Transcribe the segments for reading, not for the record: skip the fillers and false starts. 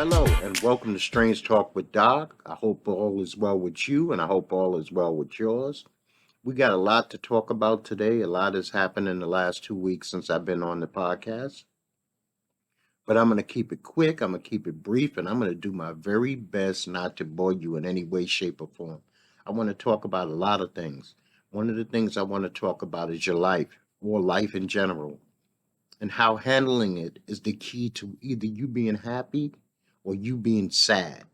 Hello and welcome to Strange Talk with Doc. I hope all is well with you and I hope all is well with yours. We got a lot to talk about today. A lot has happened in the last 2 weeks since I've been on the podcast, but I'm going to keep it quick. I'm going to keep it brief and I'm going to do my very best not to bore you in any way, shape, or form. I want to talk about a lot of things. One of the things I want to talk about is your life or life in general and how handling it is the key to either you being happy or you being sad.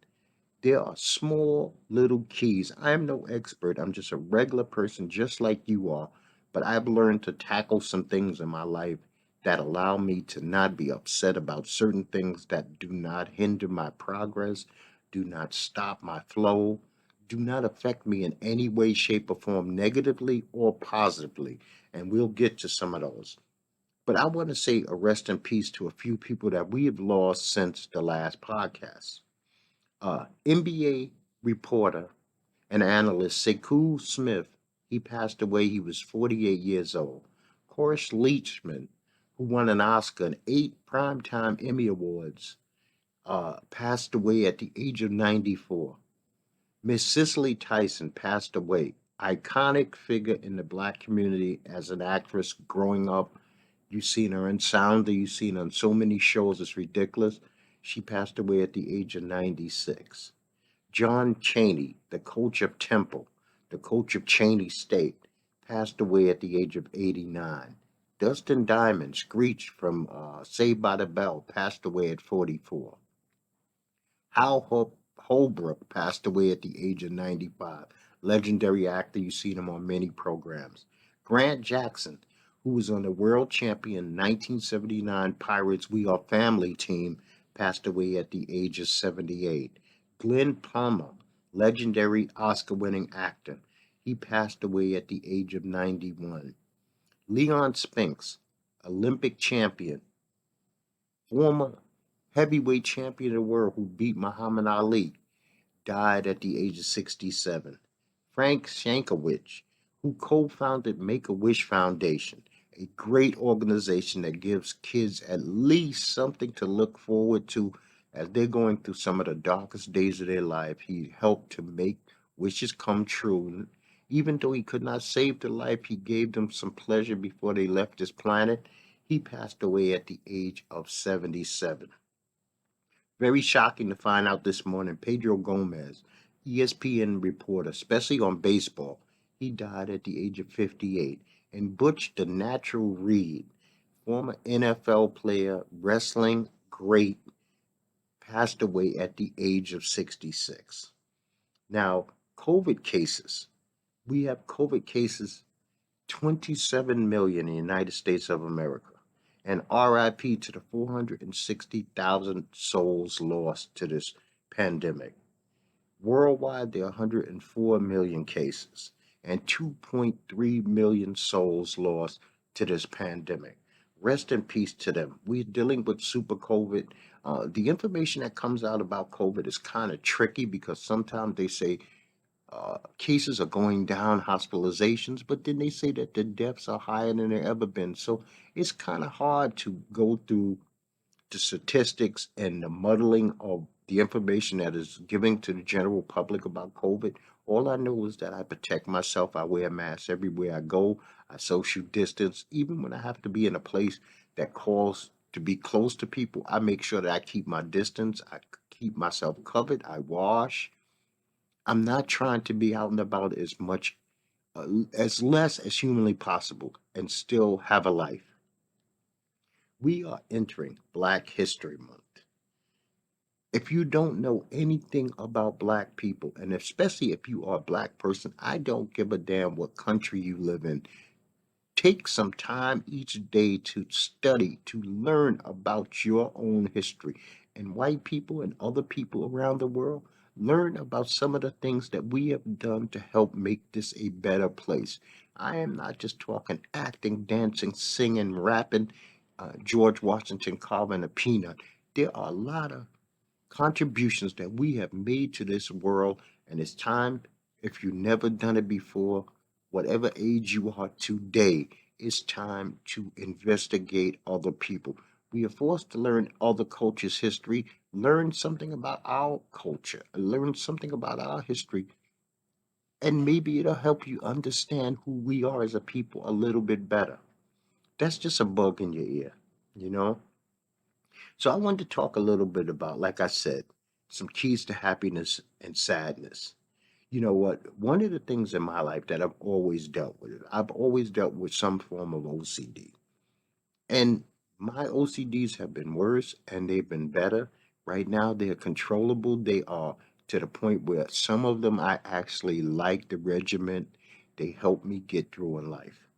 There are small little keys. I'm no expert. I'm just a regular person, just like you are. But I've learned to tackle some things in my life that allow me to not be upset about certain things that do not hinder my progress, do not stop my flow, do not affect me in any way, shape, or form, negatively or positively. And we'll get to some of those. But I want to say a rest in peace to a few people that we have lost since the last podcast. NBA reporter and analyst Sekou Smith, he passed away. He was 48 years old. Horace Leachman, who won an Oscar and 8 Primetime Emmy Awards, passed away at the age of 94. Miss Cicely Tyson passed away. Iconic figure in the black community as an actress growing up. You've seen her in Sounder, you've seen her on so many shows, it's ridiculous. She passed away at the age of 96. John Chaney, the coach of Temple, the coach of Cheney State, passed away at the age of 89. Dustin Diamond, Screech from Saved by the Bell, passed away at 44. Holbrook passed away at the age of 95. Legendary actor, you've seen him on many programs. Grant Jackson, who was on the world champion 1979 Pirates We Are Family team, passed away at the age of 78. Glenn Plummer, legendary Oscar winning actor, he passed away at the age of 91. Leon Spinks, Olympic champion, former heavyweight champion of the world who beat Muhammad Ali, died at the age of 67. Frank Shankowitz, who co founded Make a Wish Foundation, a great organization that gives kids at least something to look forward to as they're going through some of the darkest days of their life. He helped to make wishes come true. Even though he could not save their life, he gave them some pleasure before they left this planet. He passed away at the age of 77. Very shocking to find out this morning, Pedro Gomez, ESPN reporter, especially on baseball, he died at the age of 58. And Butch the Natural Reed, former NFL player, wrestling great, passed away at the age of 66. Now, COVID cases. We have COVID cases 27 million in the United States of America. And RIP to the 460,000 souls lost to this pandemic. Worldwide, there are 104 million cases and 2.3 million souls lost to this pandemic. Rest in peace to them. We're dealing with super COVID. The information that comes out about COVID is kind of tricky because sometimes they say cases are going down, hospitalizations, but then they say that the deaths are higher than they've ever been. So it's kind of hard to go through the statistics and the muddling of the information that is given to the general public about COVID. All I know is that I protect myself. I wear a mask everywhere I go. I social distance. Even when I have to be in a place that calls to be close to people, I make sure that I keep my distance. I keep myself covered. I wash. I'm not trying to be out and about as much, as less as humanly possible, and still have a life. We are entering Black History Month. If you don't know anything about Black people, and especially if you are a Black person, I don't give a damn what country you live in. Take some time each day to study, to learn about your own history. And white people and other people around the world, learn about some of the things that we have done to help make this a better place. I am not just talking acting, dancing, singing, rapping, George Washington carving a peanut. There are a lot of contributions that we have made to this world, and it's time, if you've never done it before, whatever age you are today, it's time to investigate other people. We are forced to learn other cultures' history, learn something about our culture, learn something about our history, and maybe it'll help you understand who we are as a people a little bit better. That's just a bug in your ear, you know? So I wanted to talk a little bit about, like I said, some keys to happiness and sadness. You know what? One of the things in my life that I've always dealt with some form of OCD. And my OCDs have been worse and they've been better. Right now, they're controllable. They are to the point where some of them I actually like the regimen. They help me get through in life.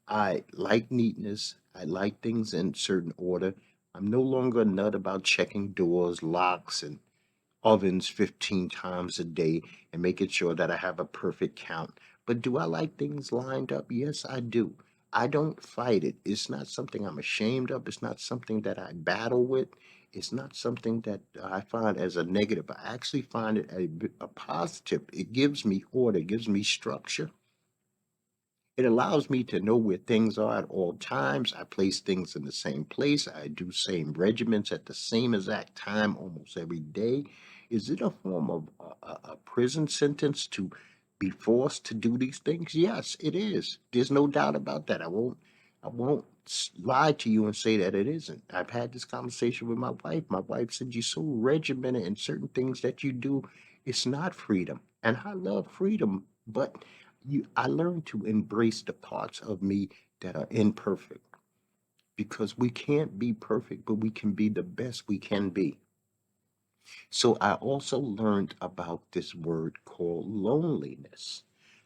I like neatness. I like things in certain order. I'm no longer a nut about checking doors, locks, and ovens 15 times a day and making sure that I have a perfect count. But do I like things lined up? Yes, I do. I don't fight it. It's not something I'm ashamed of. It's not something that I battle with. It's not something that I find as a negative. I actually find it a positive. It gives me order, it gives me structure. It allows me to know where things are at all times. I place things in the same place. I do same regiments at the same exact time almost every day. Is it a form of a prison sentence to be forced to do these things? Yes, it is. There's no doubt about that. I won't lie to you and say that it isn't. I've had this conversation with my wife. My wife said you're so regimented in certain things that you do. It's not freedom. And I love freedom, but I learned to embrace the parts of me that are imperfect because we can't be perfect, but we can be the best we can be. So I also learned about this word called loneliness.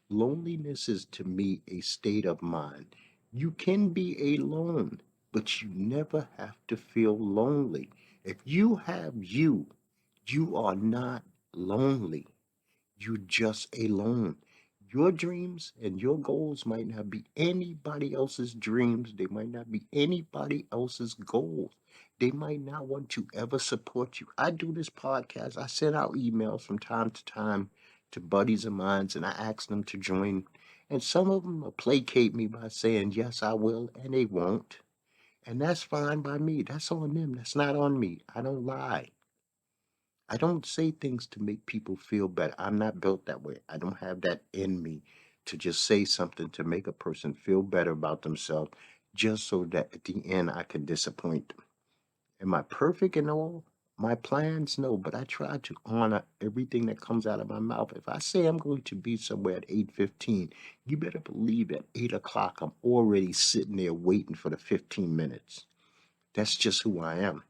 Loneliness is to me a state of mind. You can be alone, but you never have to feel lonely. If you have you, you are not lonely. You're just alone. Your dreams and your goals might not be anybody else's dreams. They might not be anybody else's goals. They might not want to ever support you. I do this podcast. I send out emails from time to time to buddies of mine and I ask them to join. And some of them will placate me by saying, yes, I will, and they won't. And that's fine by me. That's on them. That's not on me. I don't lie. I don't say things to make people feel better. I'm not built that way. I don't have that in me to just say something to make a person feel better about themselves just so that at the end I can disappoint them. Am I perfect in all my plans? No, but I try to honor everything that comes out of my mouth. If I say I'm going to be somewhere at 8:15, you better believe at 8 o'clock I'm already sitting there waiting for the 15 minutes. That's just who I am.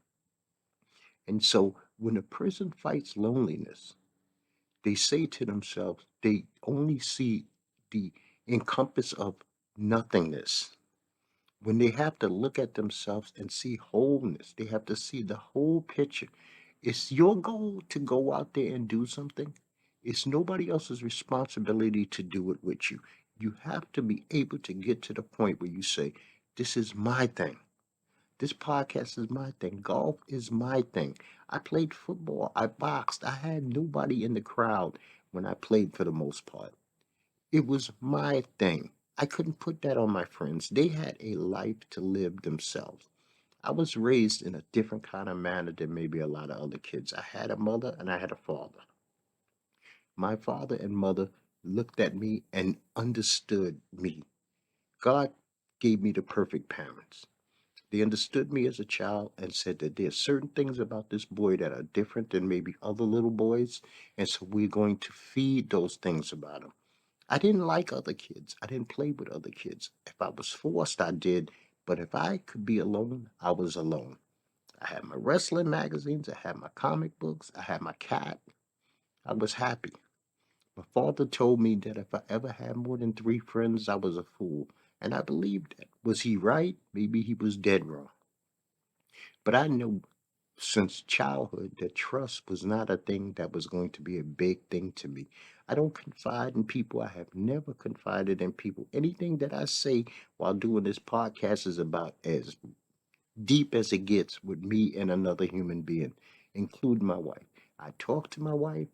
And so when a person fights loneliness, they say to themselves they only see the encompass of nothingness. When they have to look at themselves and see wholeness, they have to see the whole picture. It's your goal to go out there and do something. It's nobody else's responsibility to do it with you. You have to be able to get to the point where you say, this is my thing. This podcast is my thing. Golf is my thing. I played football. I boxed. I had nobody in the crowd when I played for the most part. It was my thing. I couldn't put that on my friends. They had a life to live themselves. I was raised in a different kind of manner than maybe a lot of other kids. I had a mother and I had a father. My father and mother looked at me and understood me. God gave me the perfect parents. They understood me as a child and said that there's certain things about this boy that are different than maybe other little boys, and so we're going to feed those things about him. I didn't like other kids. I didn't play with other kids. If I was forced, I did, but if I could be alone, I was alone. I had my wrestling magazines, I had my comic books, I had my cat. I was happy. My father told me that if I ever had more than three friends, I was a fool. And I believed that. Was he right? Maybe he was dead wrong. But I knew since childhood that trust was not a thing that was going to be a big thing to me. I don't confide in people. I have never confided in people. Anything that I say while doing this podcast is about as deep as it gets with me and another human being, including my wife. I talk to my wife.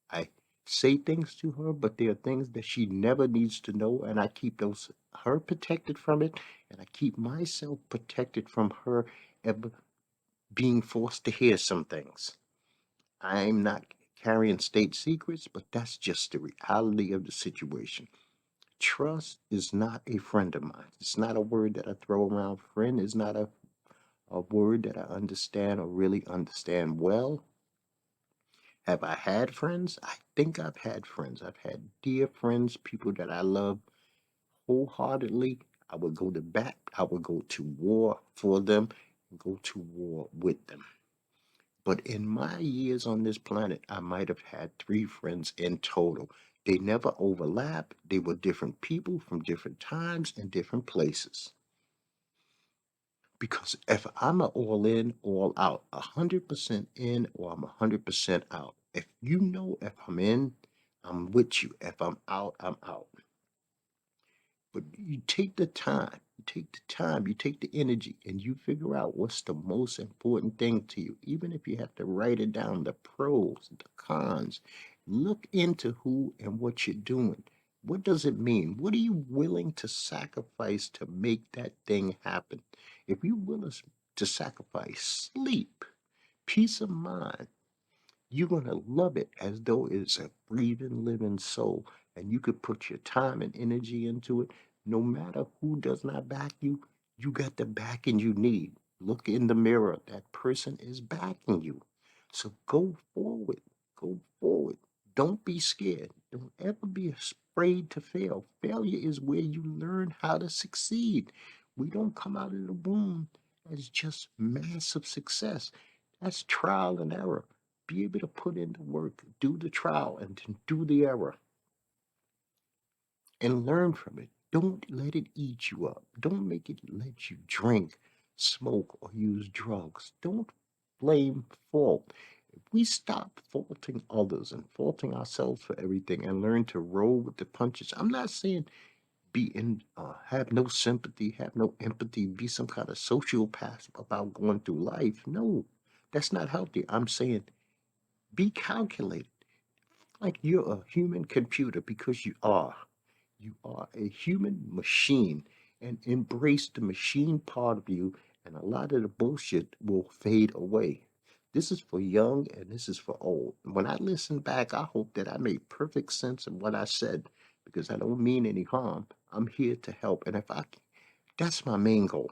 I say things to her, but there are things that she never needs to know, and I keep those her protected from it, and I keep myself protected from her ever being forced to hear some things. I'm not carrying state secrets, but that's just the reality of the situation. Trust is not a friend of mine. It's not a word that I throw around. Friend is not a word that I understand or really understand well. Have I had friends? I think I've had friends. I've had dear friends, people that I love wholeheartedly. I would go to bat, I would go to war for them, go to war with them. But in my years on this planet, I might have had three friends in total. They never overlapped. They were different people from different times and different places. Because if I'm a all in, all out, 100% in or I'm 100% out. If you know if I'm in, I'm with you. If I'm out, I'm out. But you take the time, you take the energy, and you figure out what's the most important thing to you. Even if you have to write it down, the pros, the cons. Look into who and what you're doing. What does it mean? What are you willing to sacrifice to make that thing happen? If you're willing to sacrifice sleep, peace of mind, you're going to love it as though it's a breathing, living soul. And you could put your time and energy into it. No matter who does not back you, you got the backing you need. Look in the mirror. That person is backing you. So go forward. Go forward. Don't be scared. Don't ever be afraid to fail. Failure is where you learn how to succeed. We don't come out of the womb as just massive success. That's trial and error. Be able to put in the work, do the trial, and then do the error and learn from it. Don't let it eat you up. Don't make it let you drink, smoke, or use drugs. Don't blame fault. If we stop faulting others and faulting ourselves for everything and learn to roll with the punches, I'm not saying have no sympathy, have no empathy, be some kind of sociopath about going through life. No, that's not healthy. I'm saying be calculated. Like you're a human computer because you are. You are a human machine and embrace the machine part of you, and a lot of the bullshit will fade away. This is for young and this is for old. When I listen back, I hope that I made perfect sense of what I said because I don't mean any harm. I'm here to help, and that's my main goal.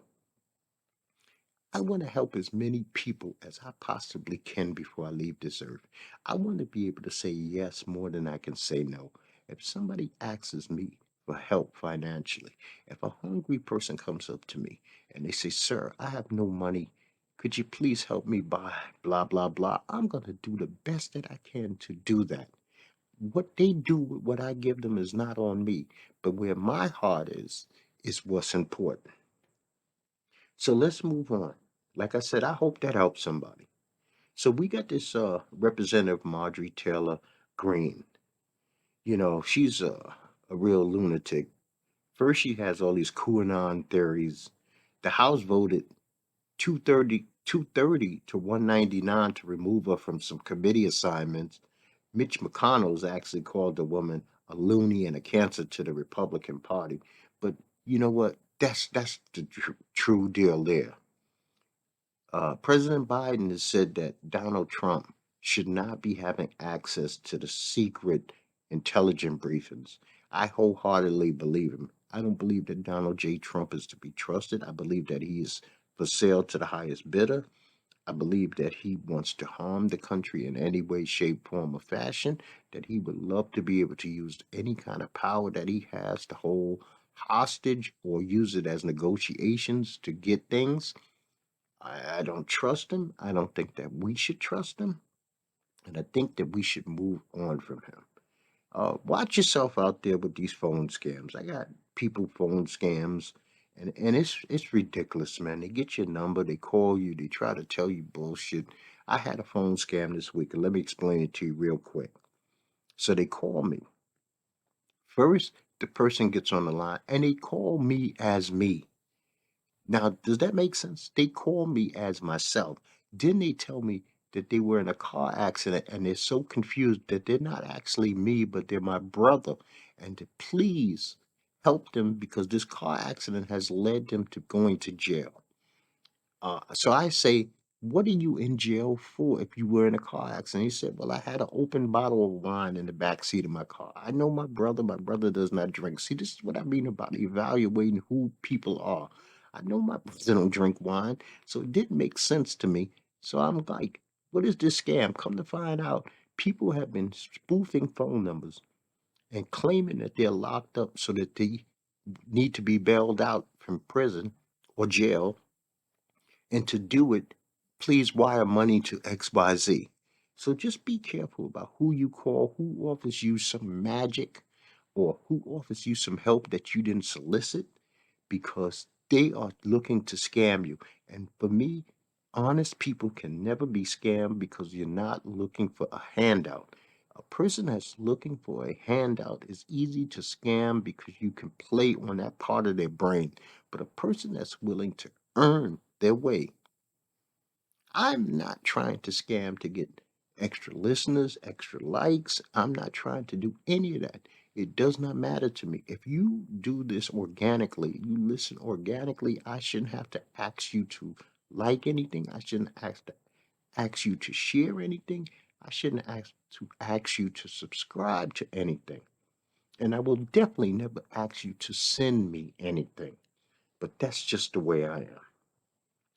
I want to help as many people as I possibly can before I leave this earth. I want to be able to say yes more than I can say no. If somebody asks me for help financially, if a hungry person comes up to me and they say, "Sir, I have no money. Could you please help me buy blah, blah, blah?" I'm going to do the best that I can to do that. What they do with what I give them is not on me, but where my heart is what's important. So let's move on. Like I said, I hope that helps somebody. So we got this Representative Marjorie Taylor Greene. You know, she's a real lunatic. First, she has all these QAnon theories. The House voted 230 to 199 to remove her from some committee assignments. Mitch McConnell's actually called the woman a loony and a cancer to the Republican Party. But you know what? That's the true deal there. President Biden has said that Donald Trump should not be having access to the secret intelligence briefings. I wholeheartedly believe him. I don't believe that Donald J. Trump is to be trusted. I believe that he is for sale to the highest bidder. I believe that he wants to harm the country in any way, shape, form, or fashion, that he would love to be able to use any kind of power that he has to hold hostage or use it as negotiations to get things. I don't trust him. I don't think that we should trust him. And I think that we should move on from him. Watch yourself out there with these phone scams. I got people phone scams, and it's ridiculous, man. They get your number, they call you, they try to tell you bullshit. I had a phone scam this week, and let me explain it to you real quick. So they call me. First, the person gets on the line, and they call me as me. Now, does that make sense? They call me as myself. Then they tell me that they were in a car accident and they're so confused that they're not actually me, but they're my brother. And to please help them because this car accident has led them to going to jail. So I say, what are you in jail for if you were in a car accident? He said, well, I had an open bottle of wine in the back seat of my car. I know my brother does not drink. See, this is what I mean about evaluating who people are. I know my brother don't drink wine, so it didn't make sense to me. So I'm like, what is this scam? Come to find out, people have been spoofing phone numbers and claiming that they're locked up so that they need to be bailed out from prison or jail, and to do it, please wire money to XYZ. So just be careful about who you call, who offers you some magic, or who offers you some help that you didn't solicit, because they are looking to scam you. And for me, honest people can never be scammed because you're not looking for a handout. A person that's looking for a handout is easy to scam because you can play on that part of their brain. But a person that's willing to earn their way, I'm not trying to scam to get extra listeners, extra likes. I'm not trying to do any of that. It does not matter to me. If you do this organically, you listen organically, I shouldn't have to ask you to like anything. I shouldn't have to ask you to share anything. I shouldn't ask you to subscribe to anything. And I will definitely never ask you to send me anything. But that's just the way I am.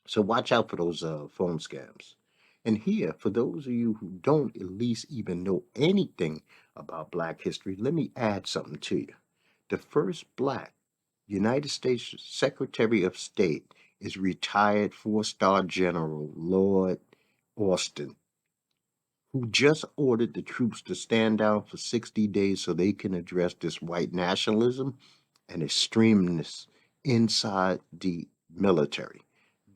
So watch out for those phone scams. And here, for those of you who don't at least even know anything about Black history, let me add something to you. The first Black United States Secretary of State is retired four-star General Lord Austin, who just ordered the troops to stand down for 60 days so they can address this white nationalism and extremeness inside the military.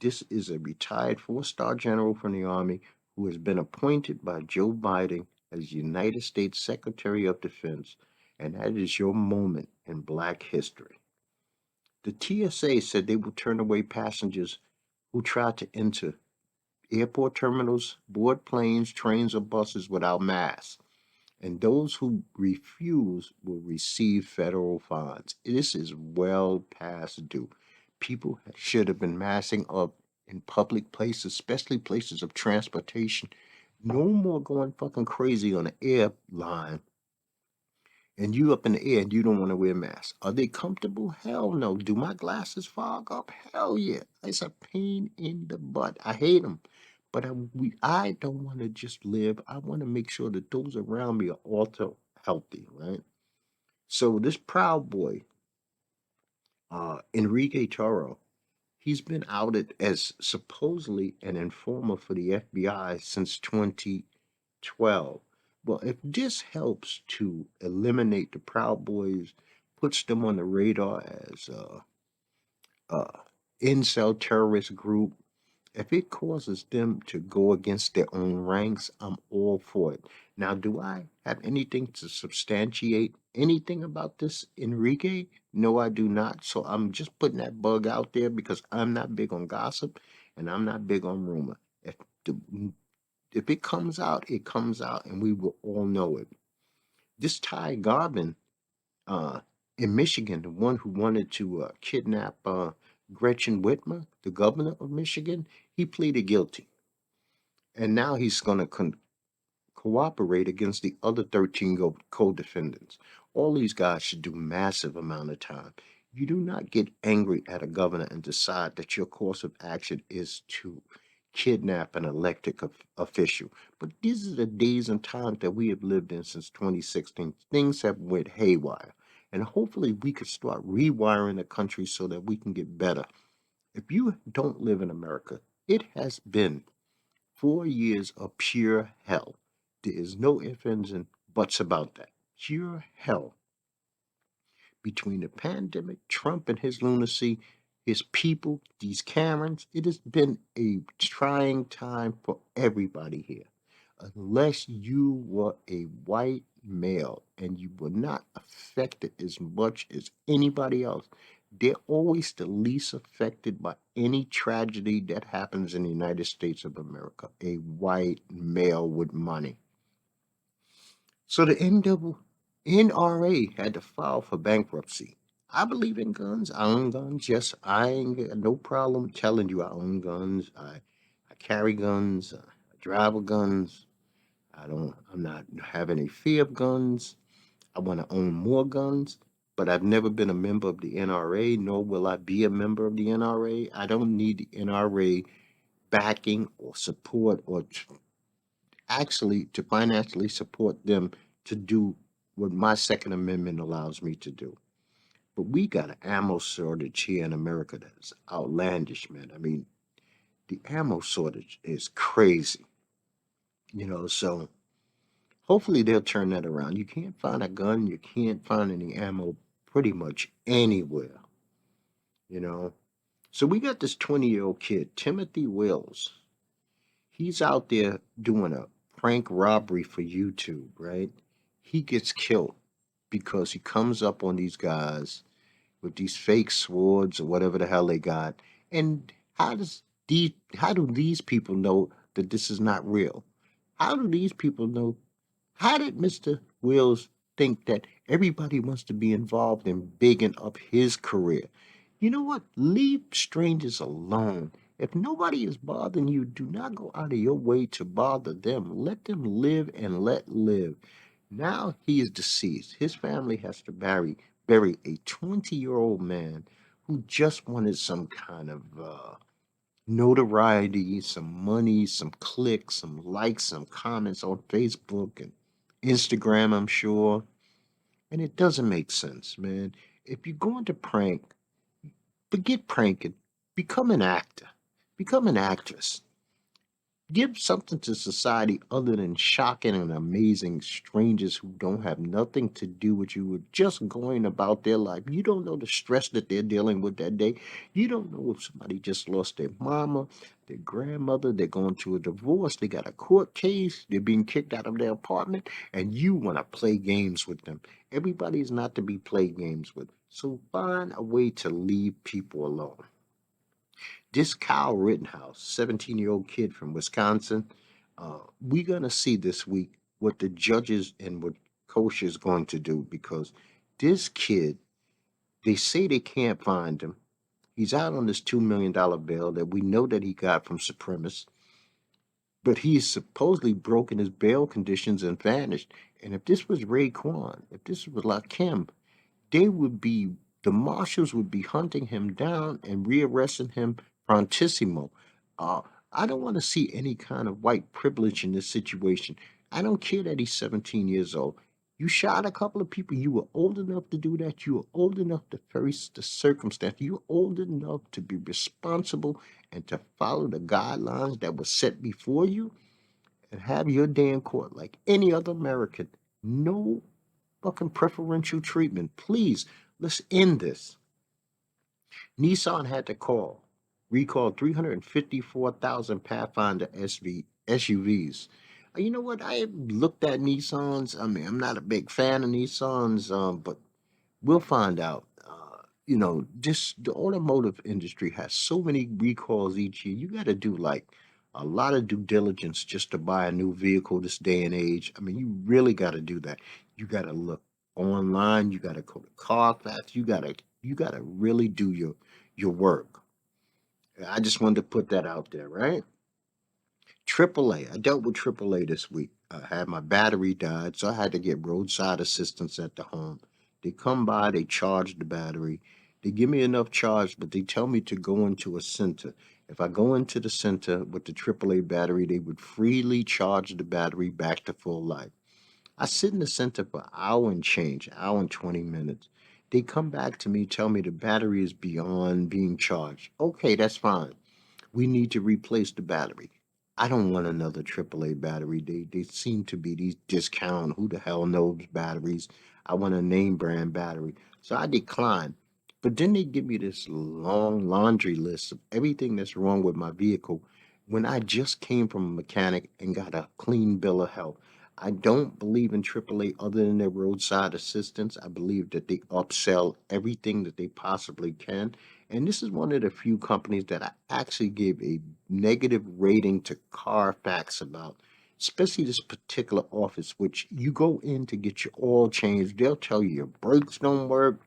This is a retired four-star general from the Army who has been appointed by Joe Biden as United States Secretary of Defense, and that is your moment in Black history. The TSA said they will turn away passengers who try to enter airport terminals, board planes, trains, or buses without masks, and those who refuse will receive federal fines. This is well past due. People should have been massing up in public places, especially places of transportation. No more going fucking crazy on an airline and you up in the air and you don't want to wear a mask. Are they comfortable? Hell no. Do my glasses fog up? Hell yeah. It's a pain in the butt. I hate them. But I don't want to just live. I want to make sure that those around me are also healthy, right? So this Proud Boy, Enrique Toro, he's been outed as supposedly an informer for the FBI since 2012. Well, if this helps to eliminate the Proud Boys, puts them on the radar as a incel terrorist group, if it causes them to go against their own ranks, I'm all for it. Now, do I have anything to substantiate anything about this, Enrique? No, I do not. So I'm just putting that bug out there because I'm not big on gossip and I'm not big on rumor. If the, if it comes out, and we will all know it. This Ty Garvin uh, in Michigan, the one who wanted to kidnap Gretchen Whitmer, the governor of Michigan, he pleaded guilty. And now he's going to cooperate against the other 13 co-defendants. All these guys should do massive amount of time. You do not get angry at a governor and decide that your course of action is to kidnap an elected official. But these are the days and times that we have lived in since 2016. Things have went haywire. And hopefully we could start rewiring the country so that we can get better. If you don't live in America, it has been 4 years of pure hell. There is no ifs, ands, and buts about that. Pure hell. Between the pandemic, Trump and his lunacy, his people, these Karens, it has been a trying time for everybody here. Unless you were a white male and you were not affected as much as anybody else, they're always the least affected by any tragedy that happens in the United States of America. A white male with money. So the NRA had to file for bankruptcy. I believe in guns. I own guns. Yes, I ain't got no problem telling you I own guns. I carry guns. I drive guns. I'm not have any fear of guns. I want to own more guns, but I've never been a member of the NRA, nor will I be a member of the NRA. I don't need the NRA backing or support or actually to financially support them to do what my Second Amendment allows me to do. But we got an ammo shortage here in America that's outlandish, man. I mean, the ammo shortage is crazy, so hopefully they'll turn that around. You can't find a gun, you can't find any ammo pretty much anywhere, you know. So we got this 20-year-old kid, Timothy Wills. He's out there doing a prank robbery for YouTube, right? He gets killed because he comes up on these guys with these fake swords or whatever the hell they got. And how do these people know that this is not real? How do these people know? How did Mr. Wills think that everybody wants to be involved in bigging up his career? You know what? Leave strangers alone. If nobody is bothering you, do not go out of your way to bother them. Let them live and let live. Now he is deceased. His family has to bury a 20-year-old man who just wanted some kind of notoriety, some money, some clicks, some likes, some comments on Facebook and Instagram, I'm sure. And it doesn't make sense, man. If you're going to prank, forget pranking. Become an actor. Become an actress. Give something to society other than shocking and amazing strangers who don't have nothing to do with you, who just going about their life. You don't know the stress that they're dealing with that day. You don't know if somebody just lost their mama, their grandmother, they're going through a divorce, they got a court case, they're being kicked out of their apartment, and you want to play games with them. Everybody's not to be played games with. So find a way to leave people alone. This Kyle Rittenhouse, 17-year-old kid from Wisconsin, we're going to see this week what the judges and what Kosher is going to do because this kid, they say they can't find him. He's out on this $2 million bail that we know that he got from supremacists, but he's supposedly broken his bail conditions and vanished. And if this was Raekwon, if this was Lakim, they would be the marshals would be hunting him down and rearresting him prontissimo. Uh, I don't want to see any kind of white privilege in this situation. I don't care that he's 17 years old. You shot a couple of people. You were old enough to do that. You were old enough to face the circumstance. You were old enough to be responsible and to follow the guidelines that were set before you and have your day in court like any other American. No fucking preferential treatment. Please, let's end this. Nissan had to recall 354,000 Pathfinder SUVs. You know what? I looked at Nissans. I mean, I'm not a big fan of Nissans, but we'll find out. Just the automotive industry has so many recalls each year. You got to do like a lot of due diligence just to buy a new vehicle this day and age. I mean, you really got to do that. You got to look online. You got to go to Carfax. You got to really do your work. I just wanted to put that out there, right? AAA. I dealt with AAA this week. I had my battery died, so I had to get roadside assistance at the home. They come by, they charge the battery. They give me enough charge, but they tell me to go into a center. If I go into the center with the AAA battery, they would freely charge the battery back to full life. I sit in the center for an hour and change, an hour and 20 minutes. They come back to me, tell me the battery is beyond being charged. Okay, that's fine. We need to replace the battery. I don't want another AAA battery. They seem to be these discount, who the hell knows batteries. I want a name brand battery. So I decline. But then they give me this long laundry list of everything that's wrong with my vehicle when I just came from a mechanic and got a clean bill of health. I don't believe in AAA other than their roadside assistance. I believe that they upsell everything that they possibly can. And this is one of the few companies that I actually gave a negative rating to Carfax about, especially this particular office, which you go in to get your oil changed. They'll tell you your brakes don't work,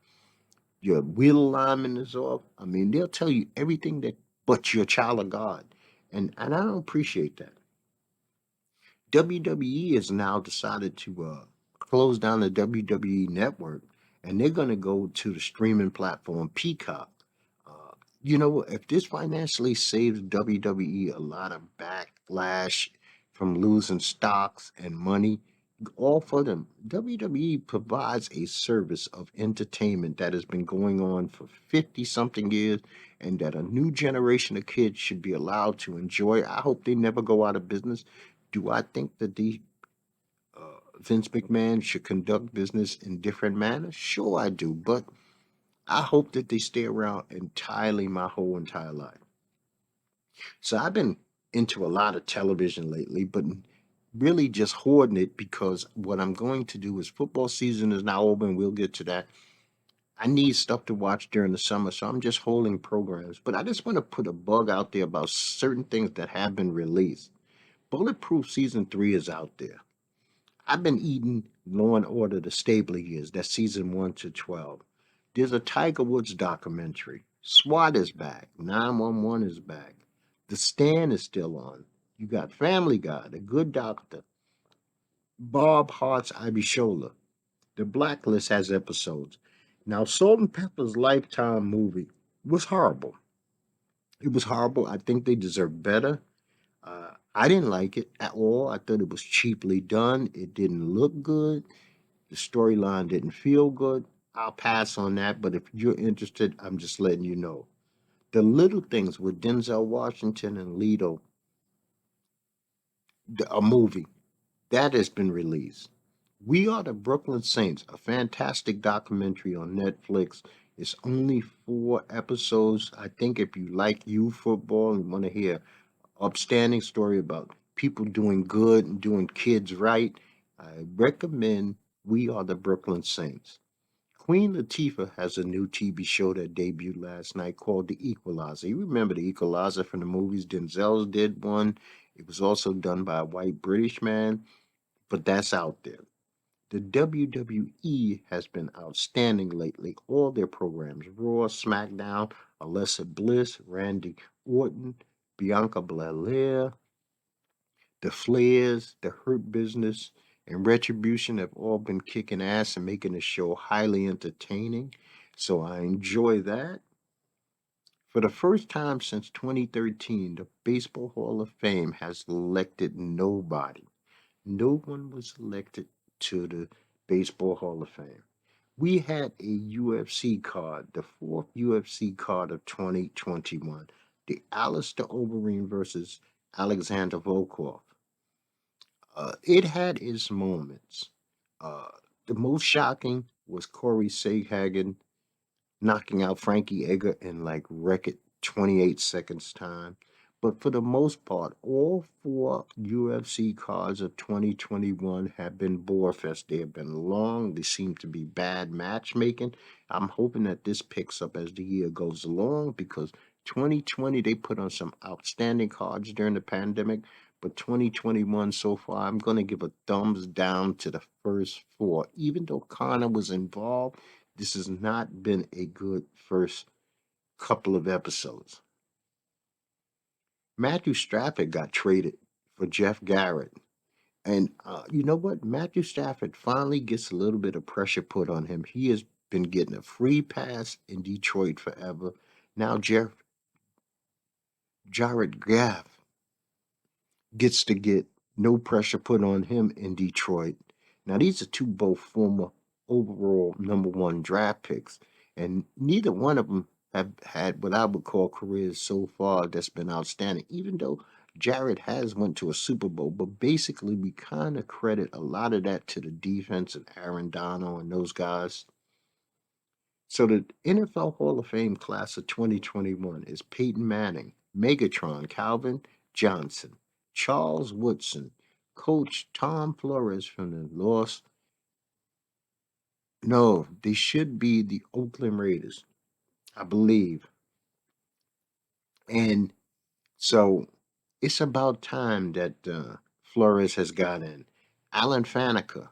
your wheel alignment is off. I mean, they'll tell you everything that, but you're a child of God. And I don't appreciate that. WWE has now decided to close down the WWE network, and they're going to go to the streaming platform Peacock. Uh, if this financially saves WWE a lot of backlash from losing stocks and money, all for them. WWE provides a service of entertainment that has been going on for 50 something years and that a new generation of kids should be allowed to enjoy. I hope they never go out of business. Do I think that the Vince McMahon should conduct business in different manners? Sure, I do, but I hope that they stay around entirely my whole entire life. So I've been into a lot of television lately, but really just hoarding it because what I'm going to do is football season is now over and we'll get to that. I need stuff to watch during the summer, so I'm just holding programs. But I just want to put a bug out there about certain things that have been released. Bulletproof season 3 is out there. I've been eating Law and Order the Stable Years, that's season 1 to 12. There's a Tiger Woods documentary. SWAT is back. 911 is back. The Stand is still on. You got Family Guy, The Good Doctor, Bob Hart's Ibishola. The Blacklist has episodes. Now, Salt and Pepper's Lifetime movie was horrible. It was horrible. I think they deserve better. I didn't like it at all. I thought it was cheaply done. It didn't look good. The storyline didn't feel good. I'll pass on that, but if you're interested, I'm just letting you know. The Little Things with Denzel Washington and Leto, a movie, that has been released. We Are the Brooklyn Saints, a fantastic documentary on Netflix. It's only 4 episodes. I think if you like youth football and want to hear upstanding story about people doing good and doing kids right, I recommend We Are the Brooklyn Saints. Queen Latifah has a new TV show that debuted last night called The Equalizer. You remember The Equalizer from the movies? Denzel did one. It was also done by a white British man, but that's out there. The WWE has been outstanding lately. All their programs, Raw, SmackDown, Alexa Bliss, Randy Orton, Bianca Belair, The Flares, The Hurt Business, and Retribution have all been kicking ass and making the show highly entertaining. So I enjoy that. For the first time since 2013, the Baseball Hall of Fame has elected nobody. No one was elected to the Baseball Hall of Fame. We had a UFC card, the fourth UFC card of 2021, the Alistair Overeem versus Alexander Volkov. It had its moments. Uh, the most shocking was Corey Sahagan knocking out Frankie Edgar in like record 28 seconds time. But for the most part, all 4 UFC cards of 2021 have been borefest. They have been long. They seem to be bad matchmaking. I'm hoping that this picks up as the year goes along because 2020 they put on some outstanding cards during the pandemic. But 2021 so far, I'm going to give a thumbs down to the first 4. Even though Connor was involved, this has not been a good first couple of episodes. Matthew Stafford got traded for Jeff Garrett. And you know what? Matthew Stafford finally gets a little bit of pressure put on him. He has been getting a free pass in Detroit forever. Now Jared Gaff gets to get no pressure put on him in Detroit. Now, these are two both former overall #1 draft picks, and neither one of them have had what I would call careers so far that's been outstanding. Even though Jared has went to a Super Bowl, but basically we kind of credit a lot of that to the defense and Aaron Donald and those guys. So the NFL Hall of Fame class of 2021 is Peyton Manning, Megatron, Calvin Johnson, Charles Woodson, Coach Tom Flores from the Lost. No, they should be the Oakland Raiders, I believe. And so it's about time that Flores has got in. Alan Faneca,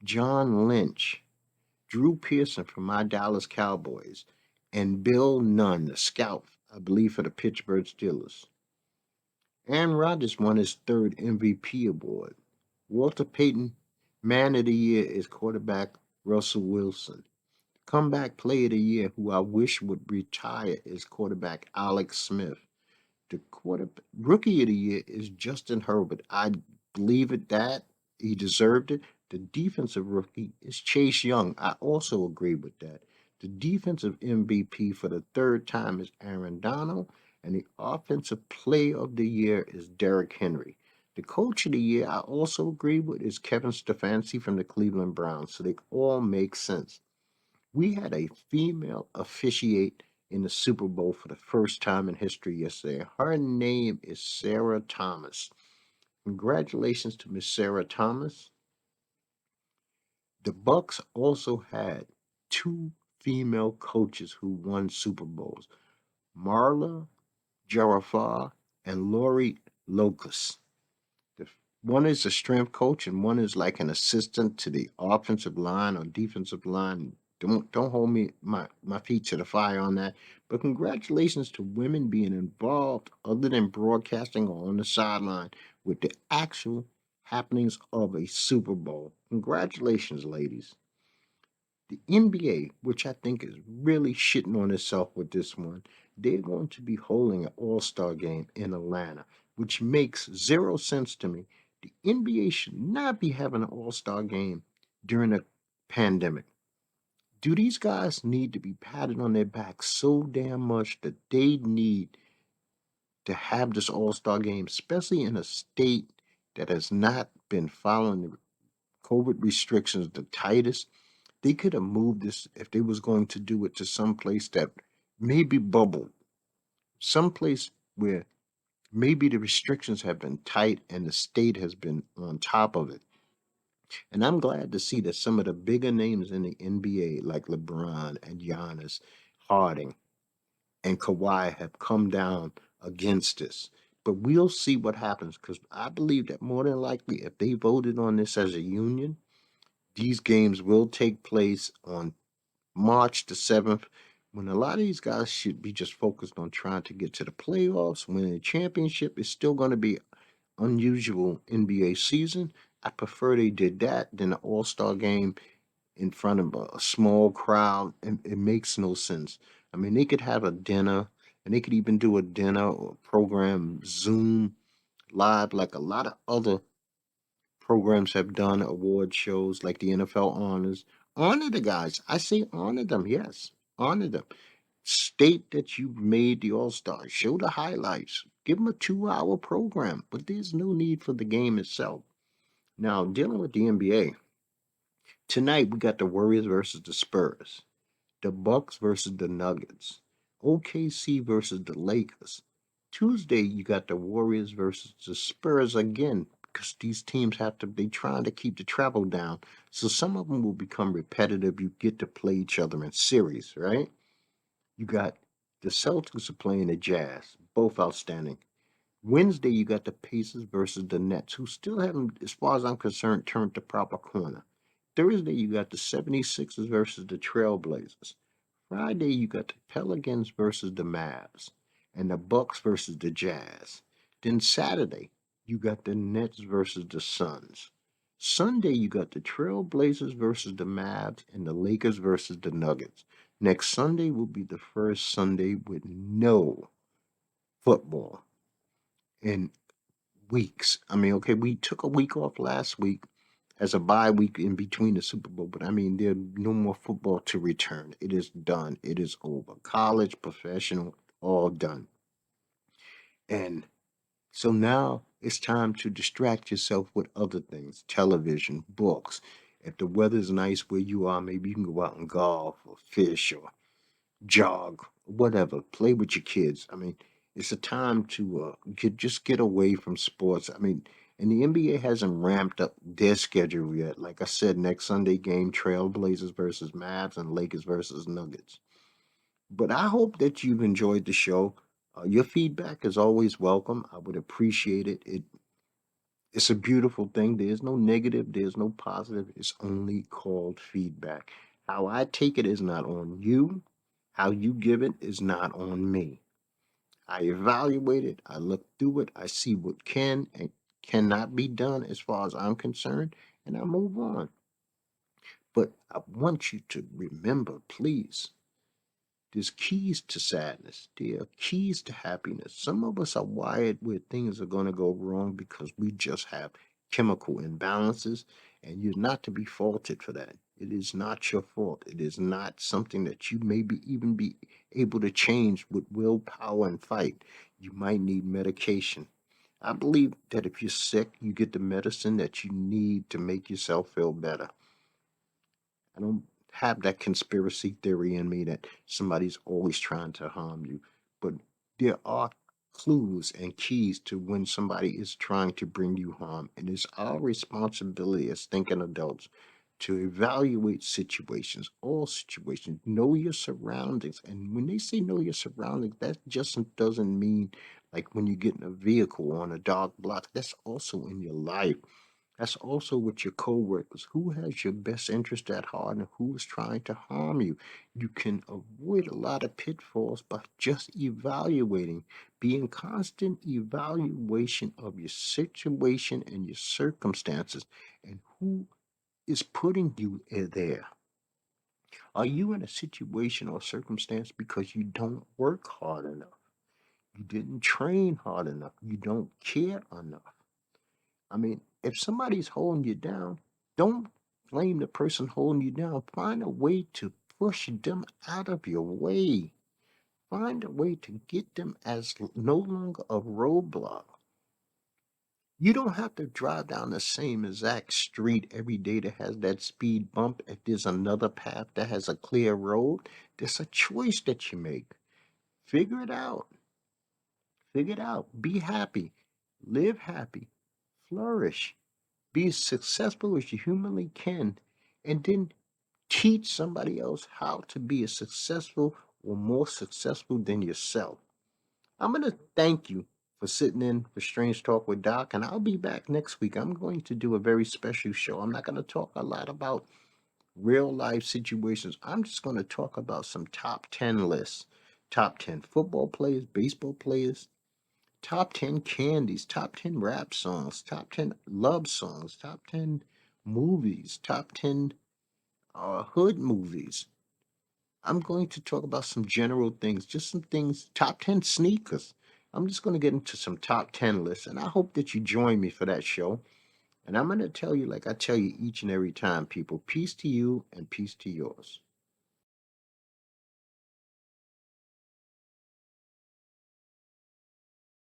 John Lynch, Drew Pearson from my Dallas Cowboys, and Bill Nunn, the scout, I believe, for the Pittsburgh Steelers. Aaron Rodgers won his third MVP award. Walter Payton, Man of the Year, is quarterback Russell Wilson. Comeback Player of the Year, who I wish would retire, is quarterback Alex Smith. The quarter rookie of the year is Justin Herbert. I believe it that he deserved it. The defensive rookie is Chase Young. I also agree with that. The defensive MVP for the third time is Aaron Donald, and the offensive player of the year is Derrick Henry. The coach of the year I also agree with is Kevin Stefanski from the Cleveland Browns. So they all make sense. We had a female officiate in the Super Bowl for the first time in history yesterday. Her name is Sarah Thomas. Congratulations to Miss Sarah Thomas. The Bucks also had two female coaches who won Super Bowls, Marla Jarafar and Lori Locust. The, one is a strength coach and one is like an assistant to the offensive line or defensive line. Don't hold me my feet to the fire on that. But congratulations to women being involved other than broadcasting or on the sideline with the actual happenings of a Super Bowl. Congratulations, ladies. The NBA, which I think is really shitting on itself with this one, they're going to be holding an All Star game in Atlanta, which makes zero sense to me. The NBA should not be having an All Star game during a pandemic. Do these guys need to be patted on their back so damn much that they need to have this All Star game, especially in a state that has not been following the COVID restrictions the tightest? They could have moved this if they was going to do it to some place that maybe bubbled, someplace where maybe the restrictions have been tight and the state has been on top of it. And I'm glad to see that some of the bigger names in the NBA, like LeBron and Giannis, Harding and Kawhi, have come down against this. But we'll see what happens because I believe that more than likely, if they voted on this as a union, these games will take place on March the 7th, when a lot of these guys should be just focused on trying to get to the playoffs, winning a championship. Is still going to be unusual NBA season. I prefer they did that than an All Star game in front of a small crowd. And it makes no sense. I mean, they could have a dinner, and they could even do a dinner or program Zoom live, like a lot of other programs have done award shows like the NFL honors. Honor the guys. I say honor them. Yes, honor them. State that you made the All Star. Show the highlights. Give them a 2 hour program. But there's no need for the game itself. Now, dealing with the NBA, tonight we got the Warriors versus the Spurs, the Bucks versus the Nuggets, OKC versus the Lakers. Tuesday you got the Warriors versus the Spurs again because these teams have to be trying to keep the travel down. So some of them will become repetitive. You get to play each other in series, right? You got the Celtics are playing the Jazz, both outstanding. Wednesday you got the Pacers versus the Nets, who still haven't, as far as I'm concerned, turned the proper corner. Thursday you got the 76ers versus the Trailblazers. Friday, you got the Pelicans versus the Mavs and the Bucks versus the Jazz. Then Saturday, you got the Nets versus the Suns. Sunday, you got the Trailblazers versus the Mavs and the Lakers versus the Nuggets. Next Sunday will be the first Sunday with no football in weeks. I mean, okay, we took a week off last week as a bye week in between the Super Bowl, but I mean, there's no more football to return. It is done. It is over. College, professional, all done. And so now it's time to distract yourself with other things, television, books. If the weather's nice where you are, maybe you can go out and golf or fish or jog, whatever. Play with your kids. I mean, it's a time to get away from sports. I mean, and the NBA hasn't ramped up their schedule yet. Like I said, next Sunday game, Trailblazers versus Mavs and Lakers versus Nuggets. But I hope that you've enjoyed the show. Your feedback is always welcome. I would appreciate it. It's a beautiful thing. There's no negative, there's no positive. It's only called feedback. How I take it is not on you. How you give it is not on me. I evaluate it, I look through it, I see what can and cannot be done as far as I'm concerned, and I move on. But I want you to remember, please, there's keys to sadness. There are keys to happiness. Some of us are wired where things are going to go wrong because we just have chemical imbalances, and you're not to be faulted for that. It is not your fault. It is not something that you maybe even be able to change with willpower and fight. You might need medication. I believe that if you're sick, you get the medicine that you need to make yourself feel better. I don't have that conspiracy theory in me that somebody's always trying to harm you, but there are clues and keys to when somebody is trying to bring you harm. And it's our responsibility as thinking adults to evaluate situations, all situations, know your surroundings. And when they say know your surroundings, that just doesn't mean like when you get in a vehicle on a dark block, that's also in your life. That's also with your coworkers. Who has your best interest at heart and who is trying to harm you? You can avoid a lot of pitfalls by just evaluating, being constant evaluation of your situation and your circumstances and who is putting you there. Are you in a situation or circumstance because you don't work hard enough? You didn't train hard enough. You don't care enough. I mean, if somebody's holding you down, don't blame the person holding you down. Find a way to push them out of your way. Find a way to get them as no longer a roadblock. You don't have to drive down the same exact street every day that has that speed bump. If there's another path that has a clear road, there's a choice that you make. Figure it out. Figure it out. Be happy. Live happy. Flourish. Be as successful as you humanly can, and then teach somebody else how to be as successful or more successful than yourself. I'm going to thank you for sitting in for Strange Talk with Doc, and I'll be back next week. I'm going to do a very special show. I'm not going to talk a lot about real life situations. I'm just going to talk about some top 10 lists, top 10 football players, baseball players, top 10 candies, top 10 rap songs, top 10 love songs, top 10 movies, top 10 hood movies. I'm going to talk about some general things, just some things, top 10 sneakers. I'm just going to get into some top 10 lists, and I hope that you join me for that show. And I'm going to tell you, like I tell you each and every time, people, peace to you and peace to yours.